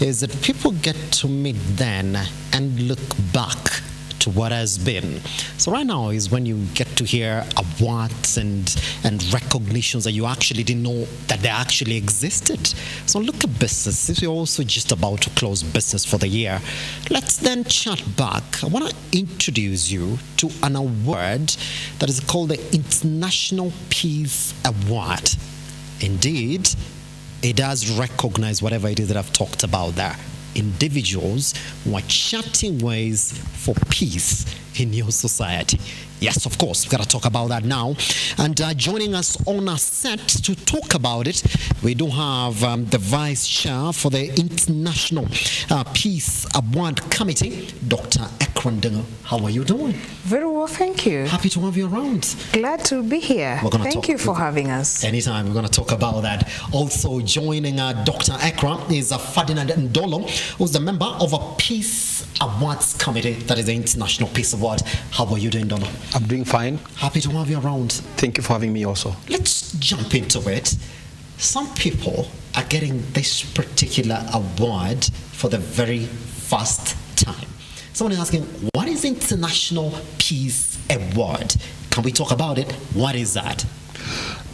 is that people get to meet then and look back to what has been. So right now is when you get to hear awards and recognitions that you actually didn't know that they actually existed. So look at business. Since we're also just about to close business for the year, let's then chat back. I want to introduce you to an award that is called the International Peace Award. Indeed, it does recognize whatever it is that I've talked about there. Individuals who are charting ways for peace in your society. Yes, of course, we've got to talk about that now. And joining us on our set to talk about it, we do have the Vice Chair for the International Peace Award Committee, Dr. Ekran. How are you doing? Very well, thank you. Happy to have you around. Glad to be here. Thank you for having us. Anytime, we're going to talk about that. Also joining Dr. Ekran is Ferdinand Ndolo, who's the member of a Peace Awards Committee, that is the International Peace Award. How are you doing, Ndolo? I'm doing fine. Happy to have you around. Thank you for having me also. Let's jump into it. Some people are getting this particular award for the very first time. Someone is asking, what is International Peace Award? Can we talk about it? What is that?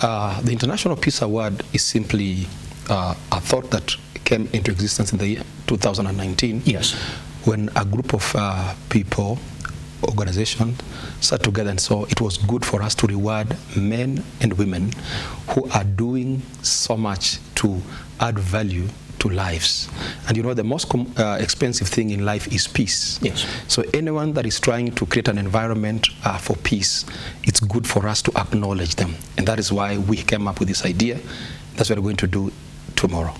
The International Peace Award is simply a thought that came into existence in the year 2019. Yes. When a group of people, organizations, sat together and saw it was good for us to reward men and women who are doing so much to add value to lives. And you know, the most expensive thing in life is peace. Yes. So anyone that is trying to create an environment for peace, it's good for us to acknowledge them. And that is why we came up with this idea. That's what we're going to do tomorrow.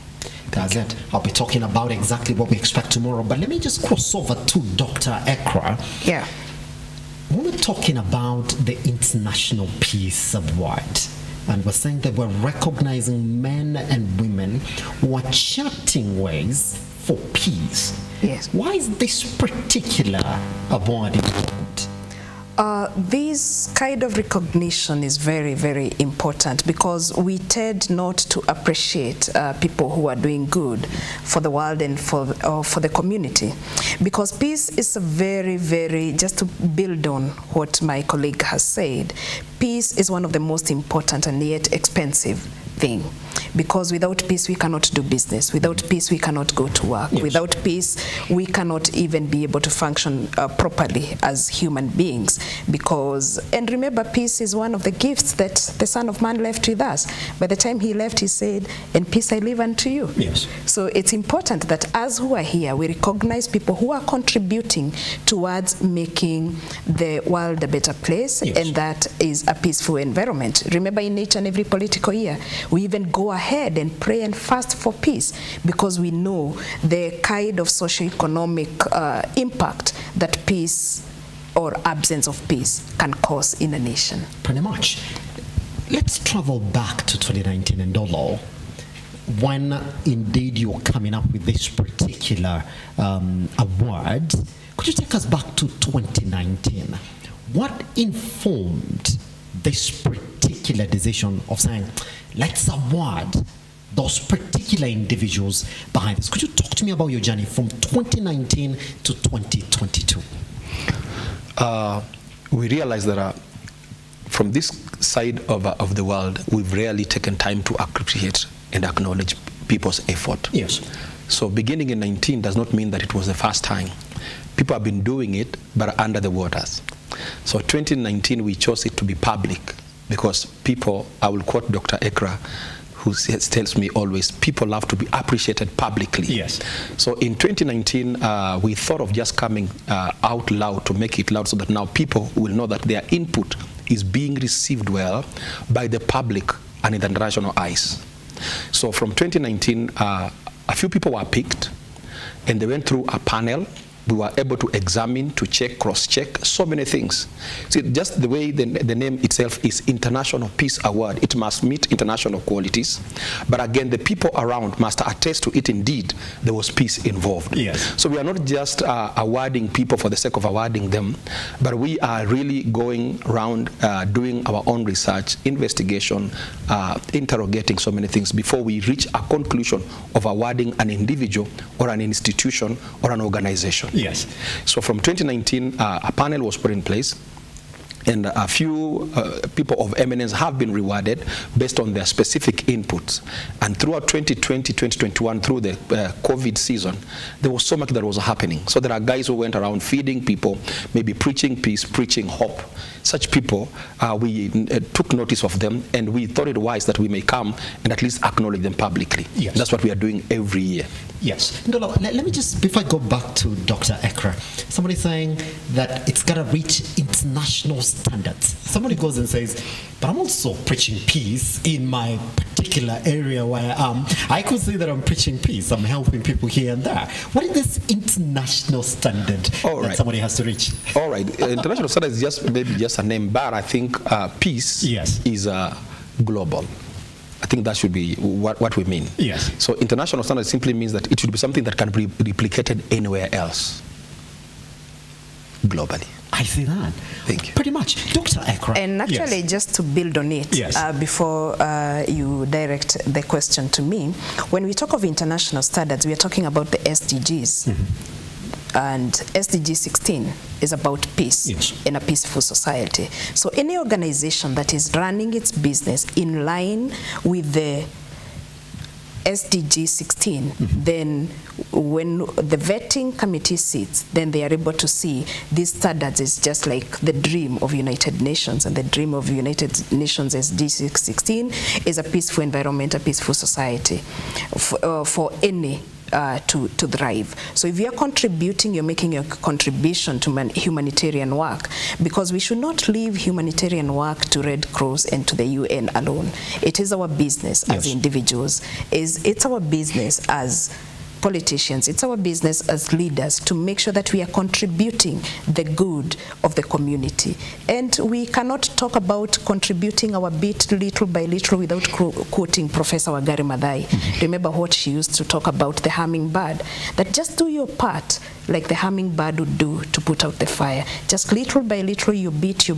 That's it. I'll be talking about exactly what we expect tomorrow. But let me just cross over to Dr. Ekra. Yeah. When we're talking about the International Peace Award, and we're saying that we're recognizing men and women who are charting ways for peace. Yes. Why is this particular award important? This kind of recognition is very, very important because we tend not to appreciate people who are doing good for the world and for the community. Because peace is a very, very, just to build on what my colleague has said, peace is one of the most important and yet expensive thing. Because without peace, we cannot do business. Without peace, we cannot go to work. Yes. Without peace, we cannot even be able to function properly as human beings. Because, and remember, peace is one of the gifts that the Son of Man left with us. By the time he left, he said, "And peace I leave unto you." Yes. So it's important that as who are here, we recognize people who are contributing towards making the world a better place. Yes. And that is a peaceful environment. Remember, in each and every political year, we even go ahead and pray and fast for peace because we know the kind of socio-economic impact that peace or absence of peace can cause in a nation. Pretty much. Let's travel back to 2019 and Ndolo, when indeed you're coming up with this particular award. Could you take us back to 2019? What informed this particular decision of saying, let's award those particular individuals behind this? Could you talk to me about your journey from 2019 to 2022? We realize that from this side of the world, we've rarely taken time to appreciate and acknowledge people's effort. Yes. So beginning in 19 does not mean that it was the first time. People have been doing it, but under the waters. So 2019, we chose it to be public because people, I will quote Dr. Ekra, who tells me always, people love to be appreciated publicly. Yes. So in 2019, we thought of just coming out loud to make it loud so that now people will know that their input is being received well by the public and in the international eyes. So from 2019, a few people were picked and they went through a panel We were able to examine, to check, cross-check, so many things. See, just the way the name itself is International Peace Award, it must meet international qualities. But again, the people around must attest to it indeed there was peace involved. Yes. So we are not just awarding people for the sake of awarding them, but we are really going around doing our own research, investigation, interrogating so many things before we reach a conclusion of awarding an individual or an institution or an organization. Yes. So from 2019, a panel was put in place, and a few people of eminence have been rewarded based on their specific inputs. And throughout 2020, 2021, through the COVID season, there was so much that was happening. So there are guys who went around feeding people, maybe preaching peace, preaching hope. Such people, we took notice of them, and we thought it wise that we may come and at least acknowledge them publicly. Yes. That's what we are doing every year. Yes. Ndolo, let me just, before I go back to Dr. Ekra, somebody saying that it's got to reach international standards. Somebody goes and says, but I'm also preaching peace in my particular area where I could say that I'm preaching peace. I'm helping people here and there. What is this international standard that somebody has to reach? All right. International standard is just maybe just a name, but I think peace is global. I think that should be what we mean. Yes. So international standard simply means that it should be something that can be replicated anywhere else, globally. I see that. Thank you. Pretty much. Dr. Ekra. And actually, just to build on it, before you direct the question to me, when we talk of international standards, we are talking about the SDGs. Mm-hmm. And SDG 16 is about peace in a peaceful society. So any organization that is running its business in line with the SDG 16, then when the vetting committee sits, then they are able to see these standards is just like the dream of United Nations, and the dream of United Nations SDG 16 is a peaceful environment, a peaceful society for any to thrive. So if you're contributing, you're making a contribution to humanitarian work, because we should not leave humanitarian work to Red Cross and to the UN alone. It is our business as individuals. It's our business as politicians, it's our business as leaders to make sure that we are contributing the good of the community. And we cannot talk about contributing our bit little by little without quoting Professor Wangari Maathai. Remember what she used to talk about, the hummingbird, that just do your part like the hummingbird would do to put out the fire. Just little by little, your bit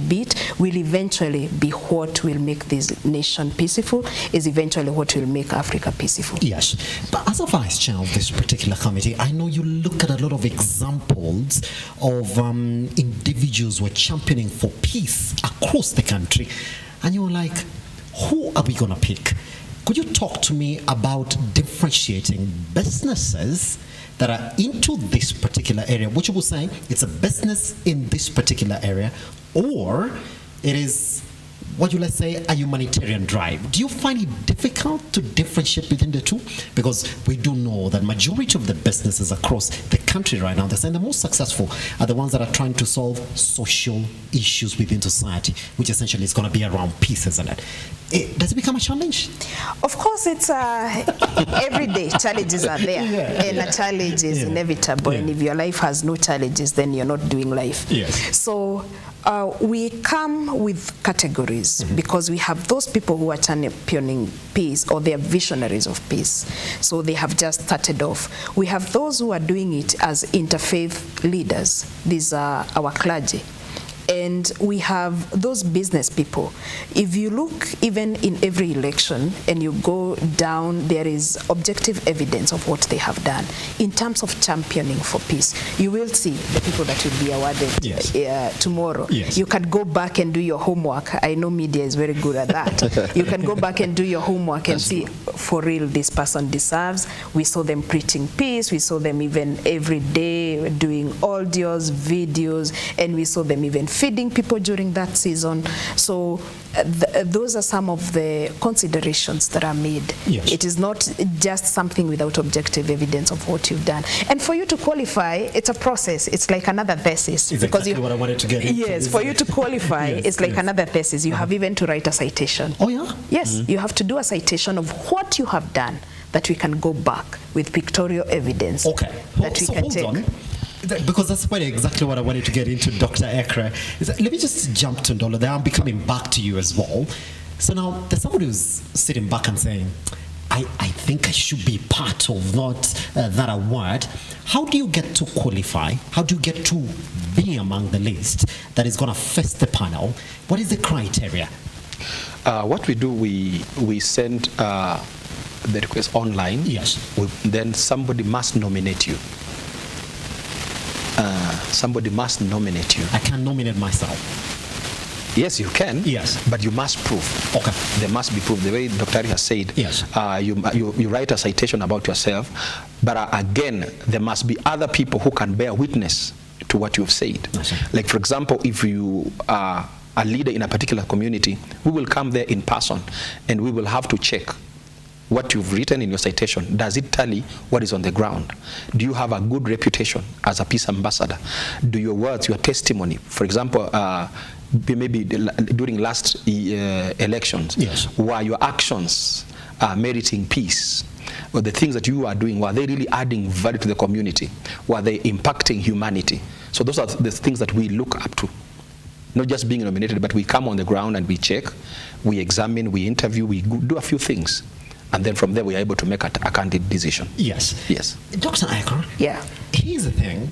will eventually be what will make this nation peaceful, is eventually what will make Africa peaceful. Yes, but as a vice chair of this particular committee, I know you look at a lot of examples of individuals who are championing for peace across the country, and you're like, who are we going to pick? Could you talk to me about differentiating businesses that are into this particular area, which you will say it's a business in this particular area, or it is what you let's say a humanitarian drive? Do you find it difficult to differentiate between the two? Because we do know that majority of the businesses across the country right now, they're saying the most successful are the ones that are trying to solve social issues within society, which essentially is going to be around peace, isn't it? Does it become a challenge? Of course, it's everyday challenges are there, and a challenge is inevitable. And if your life has no challenges, then you're not doing life. So we come with categories because we have those people who are championing peace, or they are visionaries of peace. So they have just started off. We have those who are doing it as interfaith leaders. These are our clergy. And we have those business people. If you look even in every election and you go down, there is objective evidence of what they have done. In terms of championing for peace, you will see the people that will be awarded tomorrow. You can go back and do your homework. I know media is very good at that. You can go back and do your homework and see, for real, this person deserves. We saw them preaching peace. We saw them even every day doing audios, videos, and we saw them even feeding people during that season. So those are some of the considerations that are made. It is not just something without objective evidence of what you've done. And for you to qualify, it's a process. It's like another thesis. It's because exactly what I wanted to get into. Yes, for you to qualify, it's like another thesis. You have even to write a citation. Oh, yeah? Yes, you have to do a citation of what you have done, that we can go back with pictorial evidence. Okay. That we can take. On. Because that's quite exactly what I wanted to get into, Dr. Ekre. Let me just jump to Ndolo there. I'm becoming back to you as well. So now there's somebody who's sitting back and saying, I think I should be part of that award. How do you get to qualify? How do you get to be among the list that is going to face the panel? What is the criteria? What we do, we send the request online. Yes. Then somebody must nominate you. Somebody must nominate you. I can nominate myself. Yes, you can. Yes. But you must prove. Okay. There must be proof. The way Dr. Ari has said, yes. You write a citation about yourself, but again, there must be other people who can bear witness to what you've said. Like, for example, if you are a leader in a particular community, we will come there in person and we will have to check what you've written in your citation. Does it tally what is on the ground? Do you have a good reputation as a peace ambassador? Do your words, your testimony, for example, maybe during last elections, yes. were your actions meriting peace? Or the things that you are doing, were they really adding value to the community? Were they impacting humanity? So those are the things that we look up to. Not just being nominated, but we come on the ground and we check, we examine, we interview, we do a few things. And then from there, we are able to make a candid decision. Yes. Yes. Dr. Ekre, Yeah. here's the thing.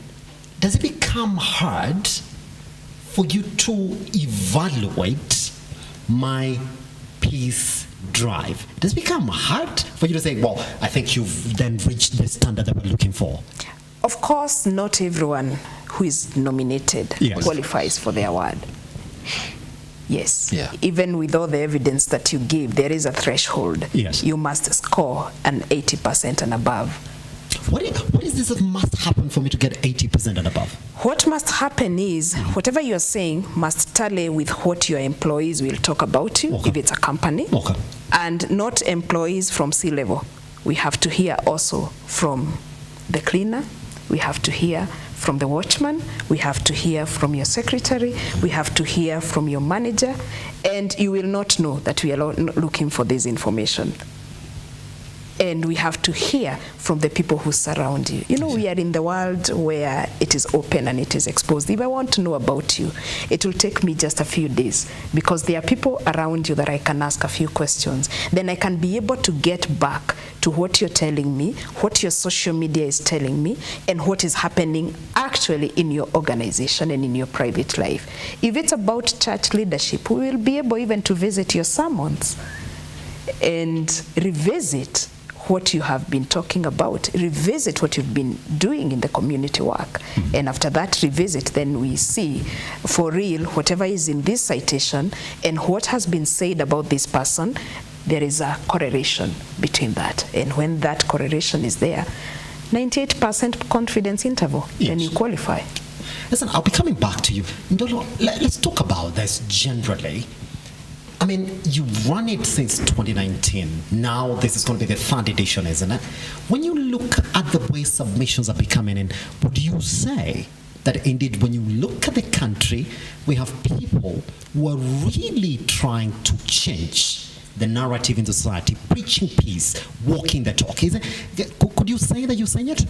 Does it become hard for you to evaluate my peace drive? Does it become hard for you to say, well, I think you've then reached the standard that we're looking for? Of course, not everyone who is nominated yes. qualifies for the award. Yes. Yeah. Even with all the evidence that you give, there is a threshold. Yes. You must score an 80% and above. What is this that must happen for me to get 80% and above? What must happen is whatever you are saying must tally with what your employees will talk about you, okay. if it's a company, okay. and not employees from C-level. We have to hear also from the cleaner. We have to hear from the watchman, we have to hear from your secretary, we have to hear from your manager, and you will not know that we are looking for this information. And we have to hear from the people who surround you. You know, we are in the world where it is open and it is exposed. If I want to know about you, it will take me just a few days because there are people around you that I can ask a few questions. Then I can be able to get back to what you're telling me, what your social media is telling me, and what is happening actually in your organization and in your private life. If it's about church leadership, we will be able even to visit your sermons and revisit what you have been talking about, revisit what you've been doing in the community work. And after that revisit, then we see for real whatever is in this citation and what has been said about this person, there is a correlation between that. And when that correlation is there, 98% confidence interval, yes. then you qualify. Listen, I'll be coming back to you. Ndolo, let's talk about this generally. I mean, you run it since 2019. Now this is going to be the third edition, isn't it? When you look at the way submissions are becoming in, would you say that indeed when you look at the country, we have people who are really trying to change the narrative in society, preaching peace, walking the talk? Could you say that you're saying it?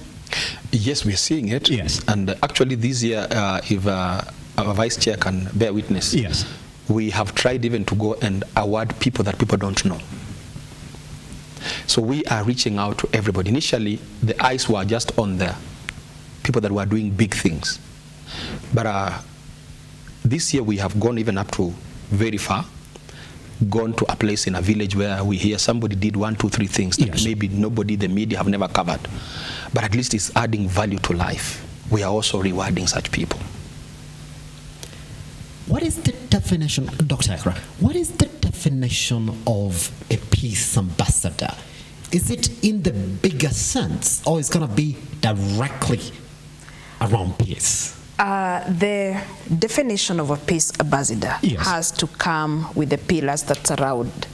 Yes, we're seeing it. Yes. And actually this year, if our vice chair can bear witness, yes. we have tried even to go and award people that people don't know. So we are reaching out to everybody. Initially, the eyes were just on the people that were doing big things. But this year we have gone even up to very far, gone to a place in a village where we hear somebody did 1, 2, 3 things that yes. maybe nobody, the media have never covered. But at least it's adding value to life. We are also rewarding such people. What is the definition, Dr. Ekre, what is the definition of a peace ambassador? Is it in the bigger sense, or is it going to be directly around peace? The definition of a peace ambassador yes. has to come with the pillars that surround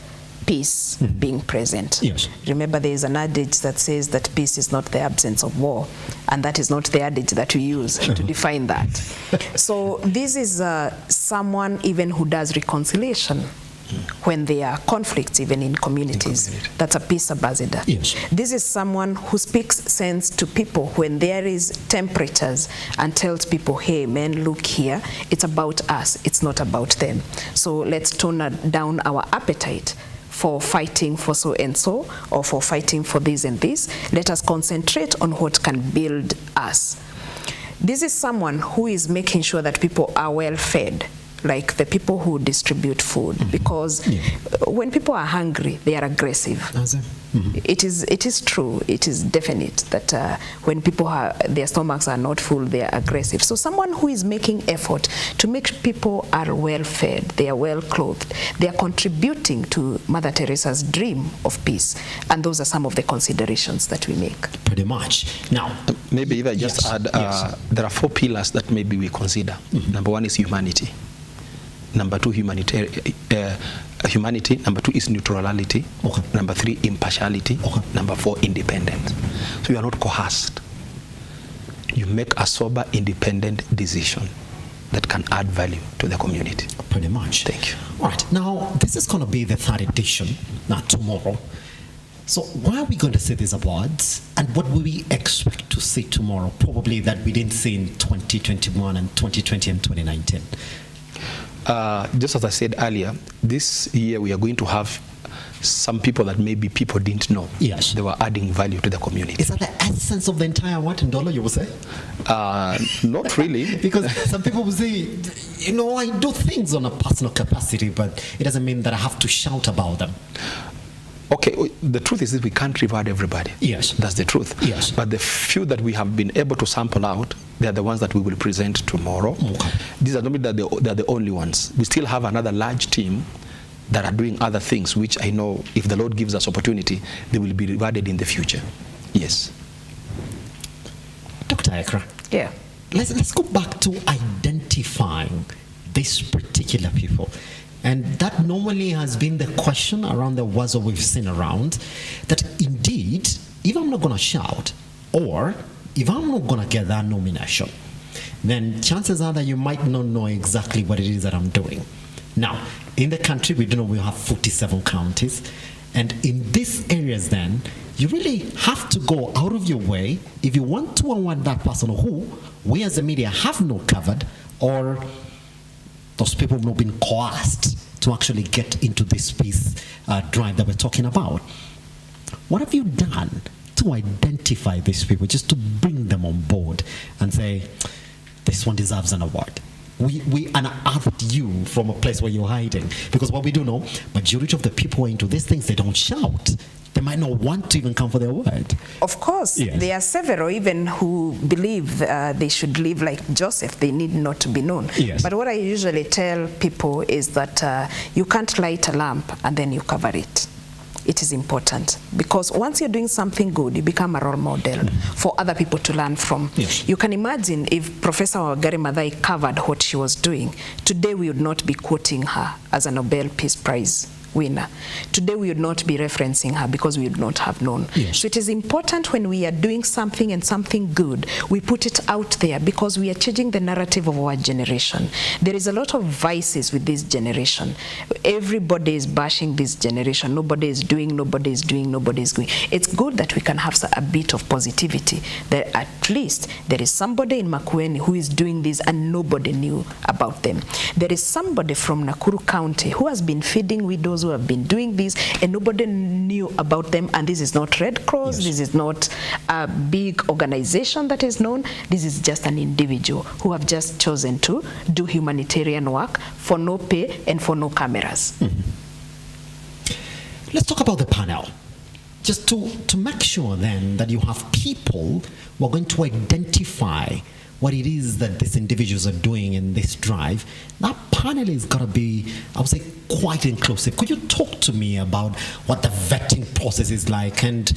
peace being present. Yes. Remember, there is an adage that says that peace is not the absence of war, and that is not the adage that we use to define that. So this is someone even who does reconciliation when there are conflicts even in communities. That's a peace ambassador. Yes. This is someone who speaks sense to people when there is temperatures and tells people, hey man, look here, it's about us, it's not about them. So let's tone down our appetite for fighting for so and so, or for fighting for this and this. Let us concentrate on what can build us. This is someone who is making sure that people are well fed, like the people who distribute food, because when people are hungry, they are aggressive. It is true, it is definite that when people their stomachs are not full, they are aggressive. So someone who is making effort to make people are well fed, they are well clothed, they are contributing to Mother Teresa's dream of peace. And those are some of the considerations that we make. Pretty much. Now, maybe if I just add, there are 4 pillars that maybe we consider. Number 1 is humanity. Number 2, humanity. Number 2 is neutrality. Number 3, impartiality. Number 4, independence. So you are not coerced. You make a sober, independent decision that can add value to the community. Pretty much. Thank you. All right. Now, this is going to be the 3rd edition, not tomorrow. So why are we going to see these awards, and what will we expect to see tomorrow, probably that we didn't see in 2021 and 2020 and 2019? Just as I said earlier, this year we are going to have some people that maybe people didn't know. Yes. They were adding value to the community. Is that the essence of the entire award in dollar, you would say? Not really. Because some people will say, you know, I do things on a personal capacity, but it doesn't mean that I have to shout about them. Okay, the truth is that we can't reward everybody. Yes. That's the truth. Yes. But the few that we have been able to sample out, they are the ones that we will present tomorrow. These are not that they're the only ones. We still have another large team that are doing other things, which I know if the Lord gives us opportunity, they will be rewarded in the future. Yes. Dr. Ekra. Yeah. Let's go back to identifying these particular people. And that normally has been the question around the words that we've seen around, that indeed, if I'm not going to shout, or if I'm not going to get that nomination, then chances are that you might not know exactly what it is that I'm doing. Now, in the country, we do know we have 47 counties. And in these areas then, you really have to go out of your way if you want to award that person who we as the media have not covered, or those people have not been coerced to actually get into this peace drive that we're talking about. What have you done to identify these people, just to bring them on board and say, this one deserves an award? We unearthed you from a place where you're hiding. Because what we do know, majority of the people who are into these things, they don't shout. They might not want to even come for their award. Of course, yes. There are several even who believe they should live like Joseph. They need not to be known. Yes. But what I usually tell people is that you can't light a lamp and then you cover it. It is important, because once you're doing something good, you become a role model for other people to learn from. Yes. You can imagine if Professor Wangari Maathai covered what she was doing, today we would not be quoting her as a Nobel Peace Prize winner. Today we would not be referencing her because we would not have known. Yes. So it is important when we are doing something and something good, we put it out there, because we are changing the narrative of our generation. There is a lot of vices with this generation. Everybody is bashing this generation. Nobody is doing, nobody is doing, nobody is going. It's good that we can have a bit of positivity, that at least there is somebody in Makueni who is doing this and nobody knew about them. There is somebody from Nakuru County who has been feeding widows who have been doing this and nobody knew about them. And this is not Red Cross, yes. This is not a big organization that is known. This is just an individual who have just chosen to do humanitarian work for no pay and for no cameras. Let's talk about the panel. Just to make sure then that you have people who are going to identify what it is that these individuals are doing in this drive. That panel is got to be, I would say, quite inclusive. Could you talk to me about what the vetting process is like and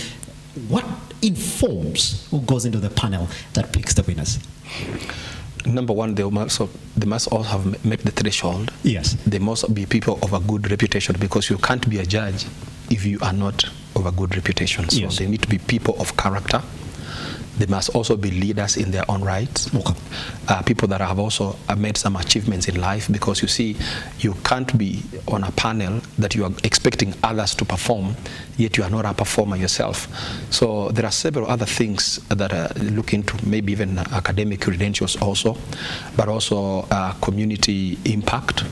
what informs who goes into the panel that picks the winners? Number one, they must all have met the threshold. Yes. They must be people of a good reputation, because you can't be a judge if you are not of a good reputation. So yes. They need to be people of character. They must also be leaders in their own rights. Okay. People that have also made some achievements in life, because you see, you can't be on a panel that you are expecting others to perform, yet you are not a performer yourself. So there are several other things that look into, maybe even academic credentials also, but also community impact.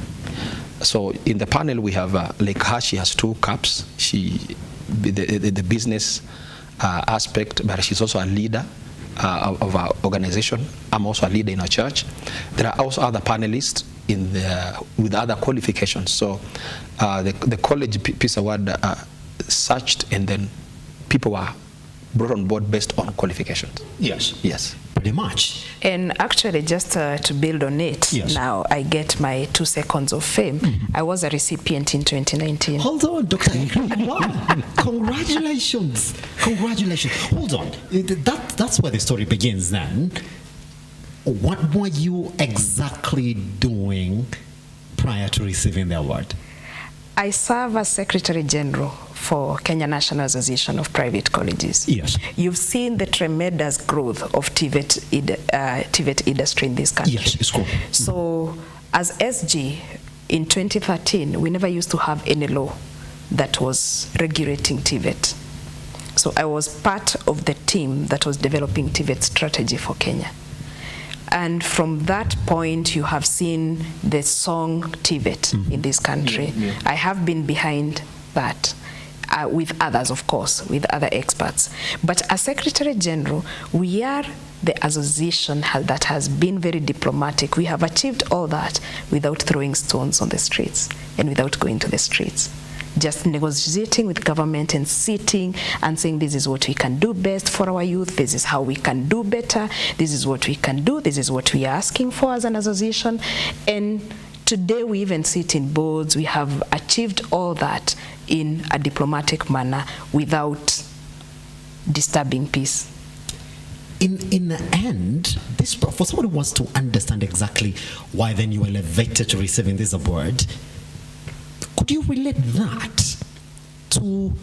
So in the panel we have like her, she has 2 caps. The business aspect, but she's also a leader of our organization. I'm also a leader in our church. There are also other panelists with other qualifications. So the College Peace Award searched, and then people were brought on board based on qualifications. Yes. Yes. Pretty much. And actually, just to build on it, yes. Now I get my 2 seconds of fame. I was a recipient in 2019. Hold on, Dr. Wow. Congratulations. Congratulations. Hold on. That's where the story begins then. What were you exactly doing prior to receiving the award? I serve as Secretary General for Kenya National Association of Private Colleges. Yes. You've seen the tremendous growth of TVET industry in this country. Yes, it's cool. So as SG, in 2013, we never used to have any law that was regulating TVET. So I was part of the team that was developing TVET strategy for Kenya. And from that point, you have seen the song TVET in this country. Yeah. I have been behind that with others, of course, with other experts. But as Secretary General, we are the association that has been very diplomatic. We have achieved all that without throwing stones on the streets and without going to the streets. Just negotiating with government and sitting and saying, this is what we can do best for our youth, this is how we can do better, this is what we can do, this is what we are asking for as an association. And today we even sit in boards. We have achieved all that in a diplomatic manner without disturbing peace. In the end, this, for someone who wants to understand exactly why then you were elevated to receiving this award, could you relate that to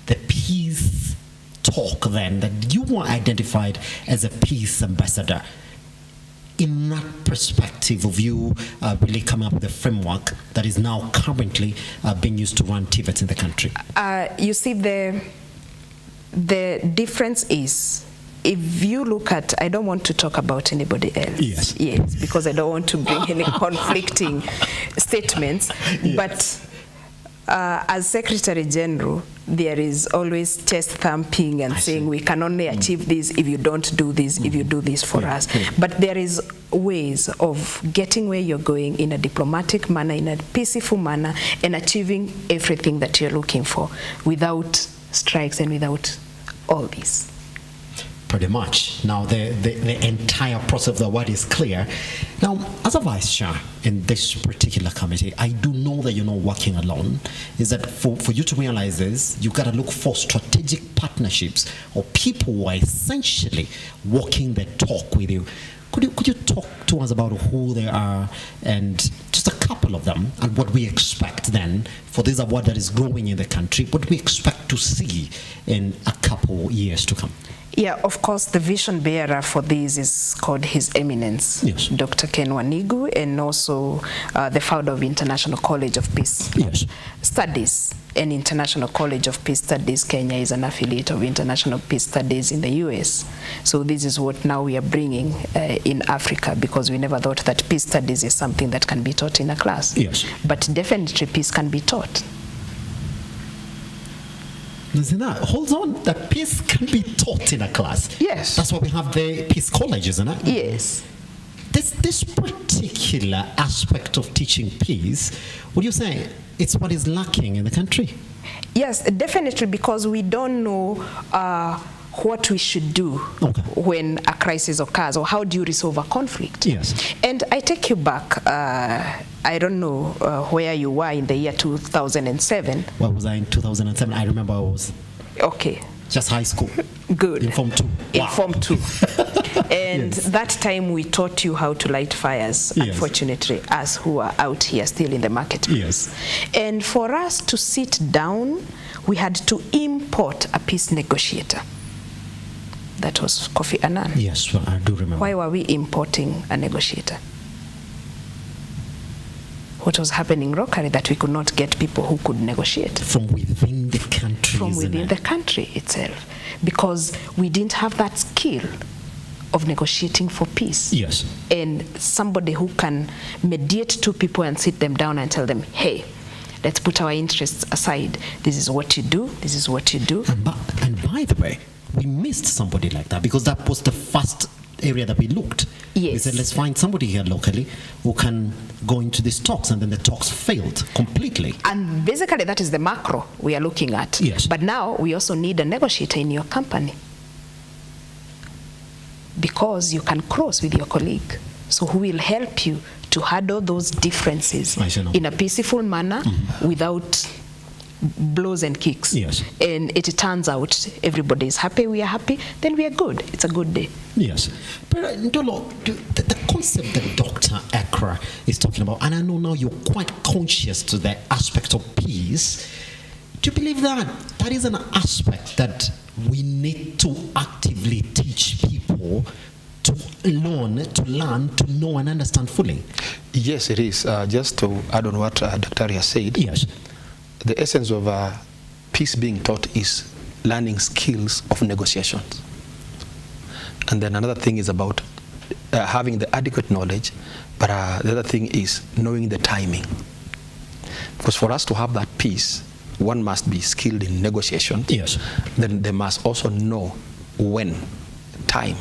the peace talk then, that you were identified as a peace ambassador? In that perspective of you really coming up with a framework that is now currently being used to run TVET in the country? You see, the difference is, if you look at, I don't want to talk about anybody else. Yes. Yes, because I don't want to bring any conflicting statements. Yes. But as Secretary General, there is always chest thumping and saying we can only achieve this if you don't do this, if you do this for us. But there is ways of getting where you're going in a diplomatic manner, in a peaceful manner, and achieving everything that you're looking for without strikes and without all this. Pretty much. Now the entire process of the award is clear. Now, as a vice chair in this particular committee, I do know that you're not working alone. Is that for you to realize this, you've got to look for strategic partnerships or people who are essentially walking the talk with you. Could you talk to us about who they are and just a couple of them, and what we expect then for this award that is growing in the country, what we expect to see in a couple years to come? Yeah, of course, the vision bearer for this is called His Eminence, yes, Dr. Ken Wanigu, and also the founder of International College of Peace Studies. And International College of Peace Studies Kenya is an affiliate of International Peace Studies in the US. So this is what now we are bringing in Africa, because we never thought that peace studies is something that can be taught in a class. Yes. But definitely peace can be taught. Hold on, that peace can be taught in a class. Yes. That's why we have the peace college, isn't it? Yes. This particular aspect of teaching peace, would you say it's what is lacking in the country? Yes, definitely, because we don't know what we should do when a crisis occurs, or how do you resolve a conflict. Yes. And I take you back, I don't know where you were in the year 2007. Where was I in 2007? I remember I was... Okay. Just high school. Good. In Form 2. In Form 2. And yes, that time we taught you how to light fires, yes, unfortunately, us who are out here still in the marketplace. Yes. And for us to sit down, we had to import a peace negotiator. That was Kofi Annan. Yes, well, I do remember. Why were we importing a negotiator? what was happening locally, that we could not get people who could negotiate. From within the country, From within the country itself. Because we didn't have that skill of negotiating for peace. Yes. And somebody who can mediate two people and sit them down and tell them, hey, let's put our interests aside. This is what you do. This is what you do. And by the way, we missed somebody like that, because that was the first area that we looked. Yes. We said, let's find somebody here locally who can go into these talks, and then the talks failed completely. And basically that is the macro we are looking at. Yes. But now we also need a negotiator in your company, because you can cross with your colleague. So who will help you to handle those differences in a peaceful manner, without blows and kicks. Yes. And it turns out everybody is happy, we are happy, then we are good. It's a good day. Yes. But Ndolo, the concept that Dr. Ekra is talking about, and I know now you're quite conscious to the aspect of peace, do you believe that that is an aspect that we need to actively teach people to learn, to know and understand fully? Yes, it is. Just to add on what Dr. Ria said, yes, the essence of peace being taught is learning skills of negotiations. And then another thing is about having the adequate knowledge, but the other thing is knowing the timing. Because for us to have that peace, one must be skilled in negotiation. Yes. Then they must also know when, time,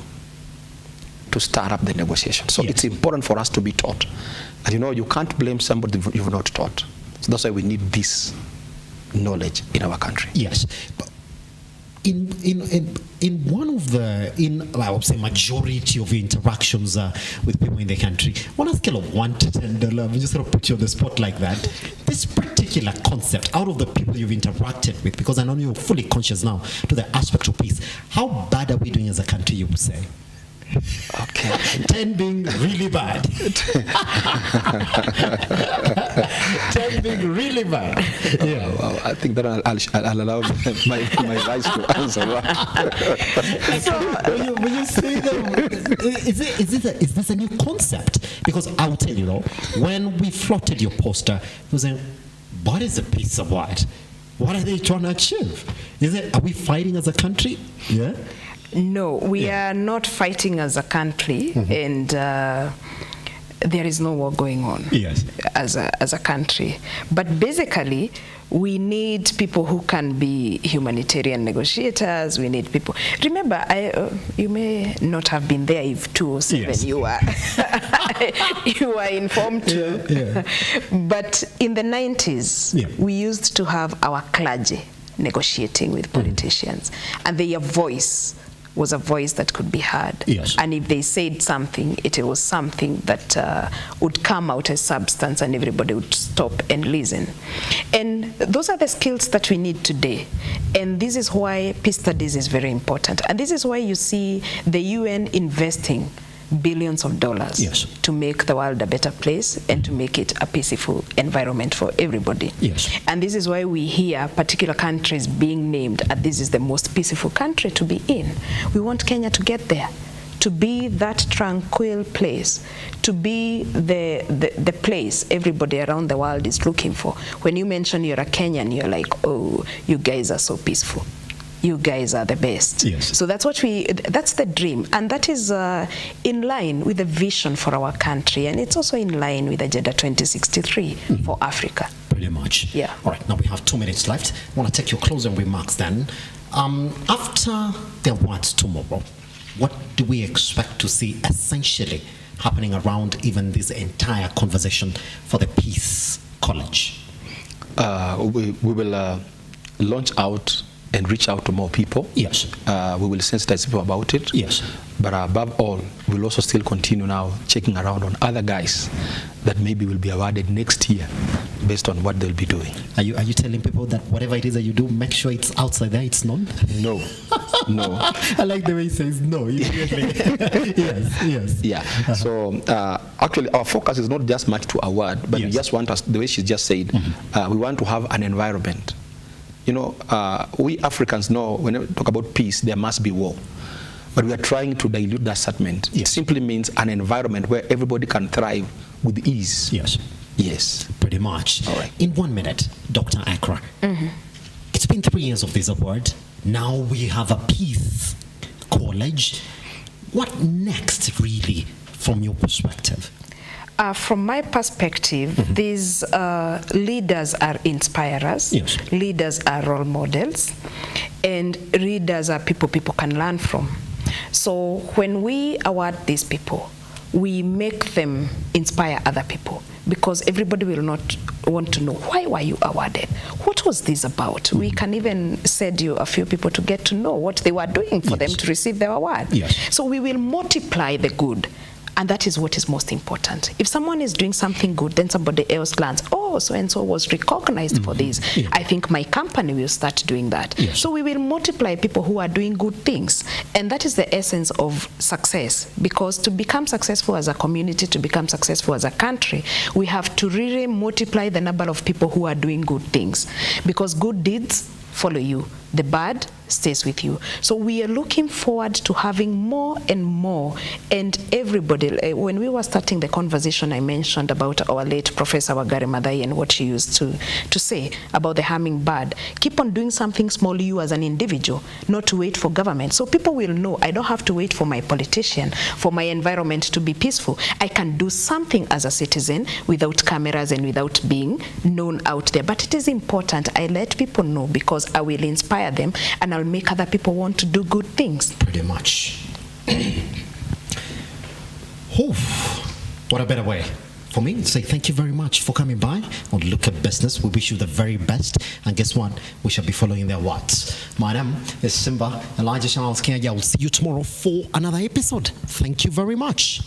to start up the negotiation. So it's important for us to be taught. And you know, you can't blame somebody you've not taught. So that's why we need this knowledge in our country. Yes. But in one of the, I would say, majority of your interactions with people in the country, on a scale of 1 to 10, I'm just going to put you on the spot like that, this particular concept, out of the people you've interacted with, because I know you're fully conscious now to the aspect of peace, how bad are we doing as a country, you would say? Okay. 10 being really bad. 10 being really bad. Yeah. Well, I think that I'll allow my vice to answer that. So, when you say that, is this a new concept? Because I will tell you, though, when we floated your poster, it was saying, what is a piece of what? What are they trying to achieve? Are we fighting as a country? Yeah. No, we are not fighting as a country, and there is no war going on as a country. But basically, we need people who can be humanitarian negotiators. We need people. Remember, you may not have been there if 2007 you were informed too. Yeah. But in the 90s, we used to have our clergy negotiating with politicians, and their voice was a voice that could be heard. Yes. And if they said something, it was something that would come out as substance, and everybody would stop and listen. And those are the skills that we need today. And this is why peace studies is very important. And this is why you see the UN investing billions of dollars to make the world a better place and to make it a peaceful environment for everybody. Yes. And this is why we hear particular countries being named as this is the most peaceful country to be in. We want Kenya to get there, to be that tranquil place, to be the place everybody around the world is looking for. When you mention you're a Kenyan, you're like, oh, you guys are so peaceful. You guys are the best. Yes. So that's that's the dream. And that is in line with the vision for our country. And it's also in line with Agenda 2063 for Africa. Pretty much. Yeah. All right, now we have 2 minutes left. I want to take your closing remarks then. After the awards tomorrow, what do we expect to see essentially happening around even this entire conversation for the Peace College? We will launch out and reach out to more people. Yes. We will sensitize people about it. Yes. But above all, we'll also still continue now checking around on other guys that maybe will be awarded next year based on what they'll be doing. Are you telling people that whatever it is that you do, make sure it's outside there, it's known? No. No. I like the way he says no. Yes. Yeah. So actually, our focus is not just much to award, but we just want us, the way she just said, we want to have an environment. You know, we Africans know when we talk about peace, there must be war. But we are trying to dilute that statement. It simply means an environment where everybody can thrive with ease. Yes. Yes. Pretty much. All right. In 1 minute, Dr. Accra. It's been 3 years of this award. Now we have a Peace College. What next, really, from your perspective? From my perspective, these leaders are inspirers, Yes. leaders are role models, and leaders are people can learn from. So when we award these people, we make them inspire other people, because everybody will not want to know, why were you awarded? What was this about? We can even send you a few people to get to know what they were doing for them to receive their award. Yes. So we will multiply the good. And that is what is most important. If someone is doing something good, then somebody else learns, oh, so-and-so was recognized for this. Yeah. I think my company will start doing that. Yes. So we will multiply people who are doing good things. And that is the essence of success. Because to become successful as a community, to become successful as a country, we have to really multiply the number of people who are doing good things. Because good deeds follow you. The bad stays with you. So we are looking forward to having more and more. And everybody, when we were starting the conversation, I mentioned about our late Professor Wangari Maathai and what she used to say about the hummingbird. Keep on doing something small, you as an individual, not to wait for government. So people will know, I don't have to wait for my politician, for my environment to be peaceful. I can do something as a citizen without cameras and without being known out there. But it is important I let people know, because I will inspire them and I'll make other people want to do good things. Pretty much. What a better way for me to say thank you very much for coming by on Look at Business. We wish you the very best, and guess what? We shall be following their words. My name is Simba Elijah Charles Kenya. I will see you tomorrow for another episode. Thank you very much.